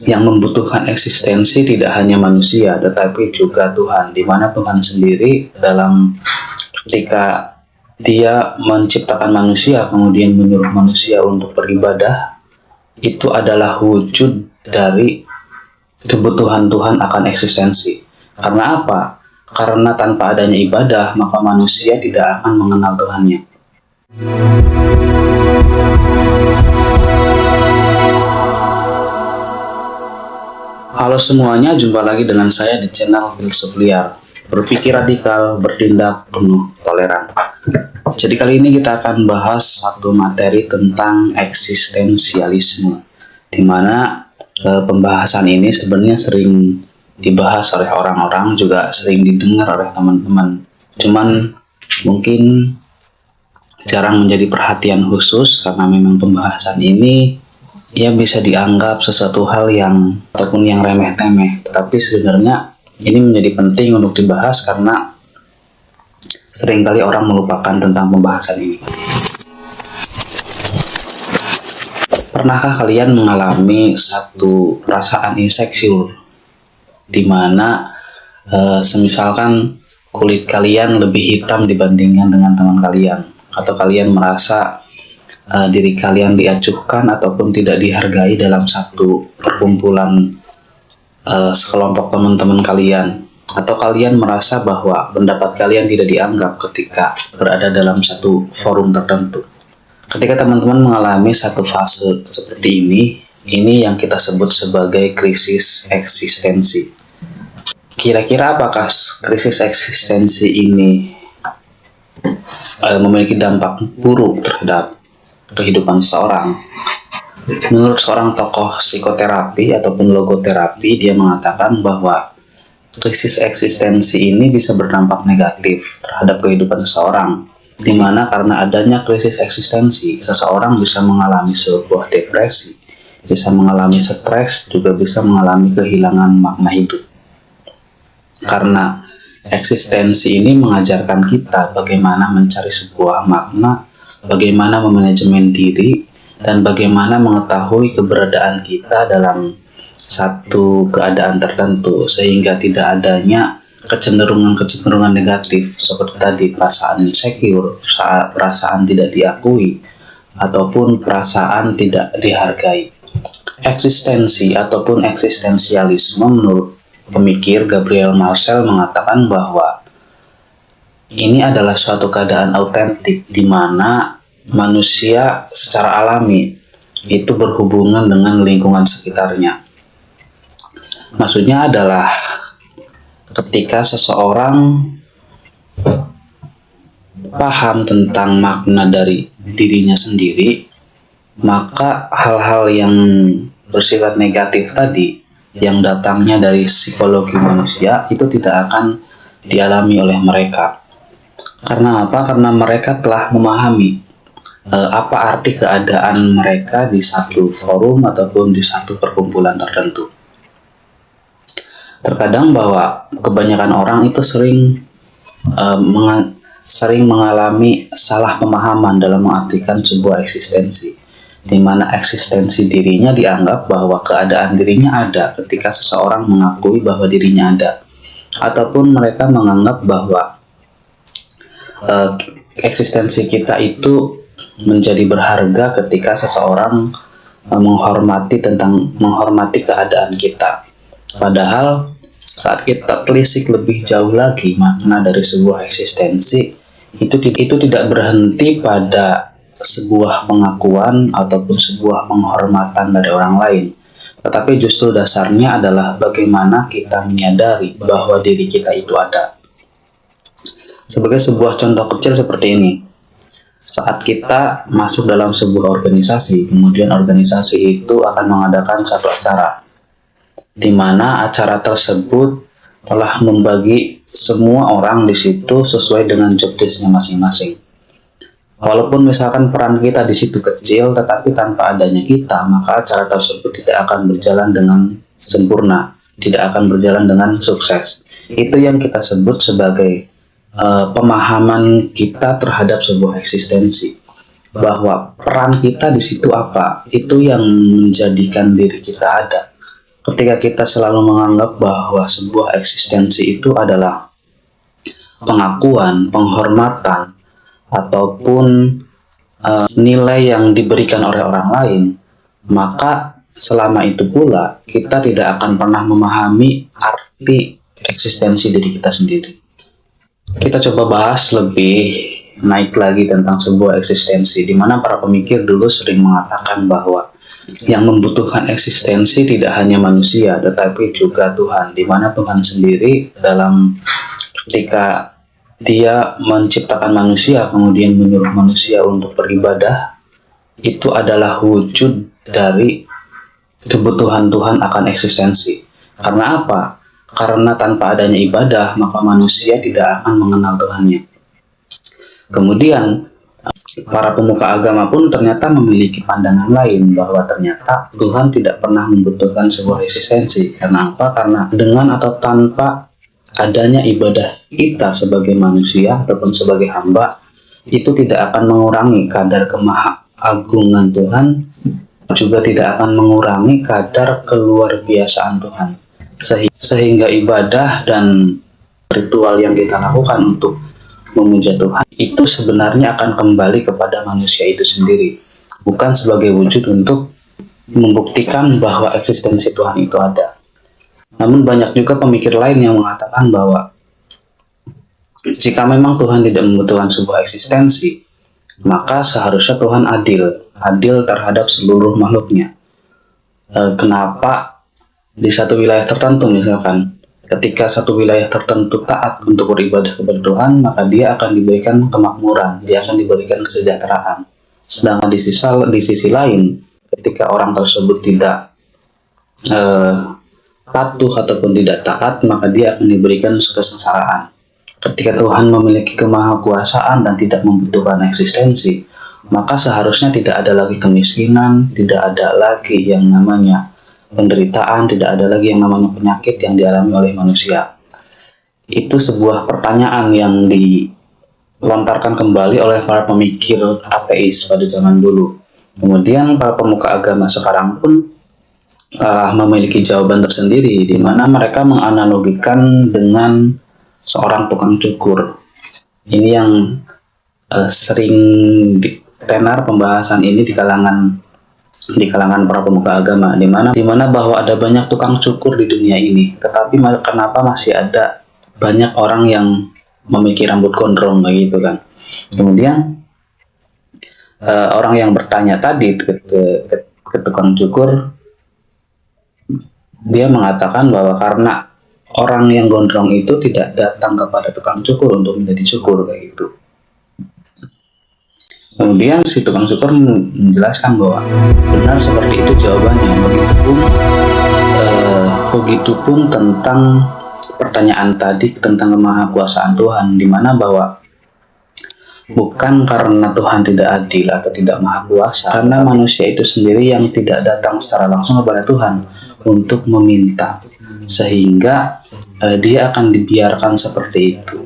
yang membutuhkan eksistensi tidak hanya manusia, tetapi juga Tuhan, di mana Tuhan sendiri dalam ketika Dia menciptakan manusia, kemudian menyuruh manusia untuk beribadah, itu adalah wujud dari kebutuhan Tuhan akan eksistensi. Karena apa? Karena tanpa adanya ibadah, maka manusia tidak akan mengenal Tuhannya. Halo semuanya, jumpa lagi dengan saya di channel Filsuf Liar. Berpikir radikal, bertindak penuh toleran. Jadi kali ini kita akan bahas satu materi tentang eksistensialisme, di mana pembahasan ini sebenarnya sering dibahas oleh orang-orang, juga sering didengar oleh teman-teman. Cuman mungkin jarang menjadi perhatian khusus karena memang pembahasan ini ya bisa dianggap sesuatu hal yang ataupun yang remeh-temeh. Tetapi sebenarnya ini menjadi penting untuk dibahas karena seringkali orang melupakan tentang pembahasan ini. Pernahkah kalian mengalami satu perasaan insecure di mana semisalkan kulit kalian lebih hitam dibandingkan dengan teman kalian, atau kalian merasa diri kalian diacuhkan ataupun tidak dihargai dalam satu perkumpulan sekelompok teman-teman kalian, atau kalian merasa bahwa pendapat kalian tidak dianggap ketika berada dalam satu forum tertentu. Ketika teman-teman mengalami satu fase seperti ini yang kita sebut sebagai krisis eksistensi. Kira-kira apakah krisis eksistensi ini memiliki dampak buruk terhadap kehidupan seseorang? Menurut seorang tokoh psikoterapi ataupun logoterapi, dia mengatakan bahwa krisis eksistensi ini bisa berdampak negatif terhadap kehidupan seseorang, di mana karena adanya krisis eksistensi, seseorang bisa mengalami sebuah depresi, bisa mengalami stres, juga bisa mengalami kehilangan makna hidup. Karena eksistensi ini mengajarkan kita bagaimana mencari sebuah makna, bagaimana memanajemen diri, dan bagaimana mengetahui keberadaan kita dalam satu keadaan tertentu, sehingga tidak adanya kecenderungan negatif seperti tadi perasaan insecure, perasaan tidak diakui, ataupun perasaan tidak dihargai. Eksistensi ataupun eksistensialisme menurut pemikir Gabriel Marcel mengatakan bahwa ini adalah suatu keadaan autentik di mana manusia secara alami itu berhubungan dengan lingkungan sekitarnya. Maksudnya adalah ketika seseorang paham tentang makna dari dirinya sendiri, maka hal-hal yang bersifat negatif tadi yang datangnya dari psikologi manusia itu tidak akan dialami oleh mereka. Karena apa? Karena mereka telah memahami apa arti keadaan mereka di satu forum ataupun di satu perkumpulan tertentu. Terkadang bahwa kebanyakan orang itu sering mengalami salah pemahaman dalam mengartikan sebuah eksistensi, di mana eksistensi dirinya dianggap bahwa keadaan dirinya ada ketika seseorang mengakui bahwa dirinya ada, ataupun mereka menganggap bahwa eksistensi kita itu menjadi berharga ketika seseorang menghormati keadaan kita. Padahal saat kita telisik lebih jauh lagi makna dari sebuah eksistensi, itu tidak berhenti pada sebuah pengakuan ataupun sebuah penghormatan dari orang lain, tetapi justru dasarnya adalah bagaimana kita menyadari bahwa diri kita itu ada. Sebagai sebuah contoh kecil seperti ini, saat kita masuk dalam sebuah organisasi, kemudian organisasi itu akan mengadakan satu acara, di mana acara tersebut telah membagi semua orang di situ sesuai dengan job desk-nya masing-masing. Walaupun misalkan peran kita di situ kecil, tetapi tanpa adanya kita, maka acara tersebut tidak akan berjalan dengan sempurna, tidak akan berjalan dengan sukses. Itu yang kita sebut sebagai pemahaman kita terhadap sebuah eksistensi, bahwa peran kita di situ apa, itu yang menjadikan diri kita ada. ketika kita selalu menganggap bahwa sebuah eksistensi itu adalah pengakuan, penghormatan, ataupun nilai yang diberikan oleh orang lain, maka selama itu pula kita tidak akan pernah memahami arti eksistensi diri kita sendiri. Kita coba bahas lebih naik lagi tentang sebuah eksistensi, di mana para pemikir dulu sering mengatakan bahwa yang membutuhkan eksistensi tidak hanya manusia, tetapi juga Tuhan, di mana Tuhan sendiri dalam ketika Dia menciptakan manusia, kemudian menyuruh manusia untuk beribadah, itu adalah wujud dari kebutuhan Tuhan akan eksistensi. Karena apa? Karena tanpa adanya ibadah, maka manusia tidak akan mengenal Tuhannya. Kemudian, para pemuka agama pun ternyata memiliki pandangan lain, bahwa ternyata Tuhan tidak pernah membutuhkan sebuah eksistensi. Karena apa? Karena dengan atau tanpa adanya ibadah kita sebagai manusia ataupun sebagai hamba, itu tidak akan mengurangi kadar kemahagunan Tuhan, juga tidak akan mengurangi kadar keluarbiasaan Tuhan. Sehingga ibadah dan ritual yang kita lakukan untuk memuja Tuhan itu sebenarnya akan kembali kepada manusia itu sendiri, bukan sebagai wujud untuk membuktikan bahwa eksistensi Tuhan itu ada. Namun banyak juga pemikir lain yang mengatakan bahwa jika memang Tuhan tidak membutuhkan sebuah eksistensi, maka seharusnya Tuhan adil terhadap seluruh makhluknya. Kenapa di satu wilayah tertentu, misalkan ketika satu wilayah tertentu taat untuk beribadah kepada Tuhan, maka dia akan diberikan kemakmuran, dia akan diberikan kesejahteraan. Sedangkan di sisi lain, ketika orang tersebut tidak patuh ataupun tidak taat, maka dia akan diberikan kesengsaraan. Ketika Tuhan memiliki kemahakuasaan dan tidak membutuhkan eksistensi, maka seharusnya tidak ada lagi kemiskinan, tidak ada lagi yang namanya penderitaan, tidak ada lagi yang namanya penyakit yang dialami oleh manusia. Itu sebuah pertanyaan yang dilontarkan kembali oleh para pemikir ateis pada zaman dulu. Kemudian para pemuka agama sekarang pun memiliki jawaban tersendiri, di mana mereka menganalogikan dengan seorang tukang cukur. Ini yang sering tenar pembahasan ini di kalangan para pemuka agama, di mana bahwa ada banyak tukang cukur di dunia ini, tetapi kenapa masih ada banyak orang yang memiliki rambut gondrong begitu kan? Kemudian orang yang bertanya tadi ke tukang cukur, dia mengatakan bahwa karena orang yang gondrong itu tidak datang kepada tukang cukur untuk menjadi cukur kayak gitu. Kemudian si tukang cukur menjelaskan bahwa benar seperti itu jawabannya. Begitupun tentang pertanyaan tadi tentang kemahakuasaan Tuhan, di mana bahwa bukan karena Tuhan tidak adil atau tidak maha kuasa, karena manusia itu sendiri yang tidak datang secara langsung kepada Tuhan untuk meminta, sehingga dia akan dibiarkan seperti itu.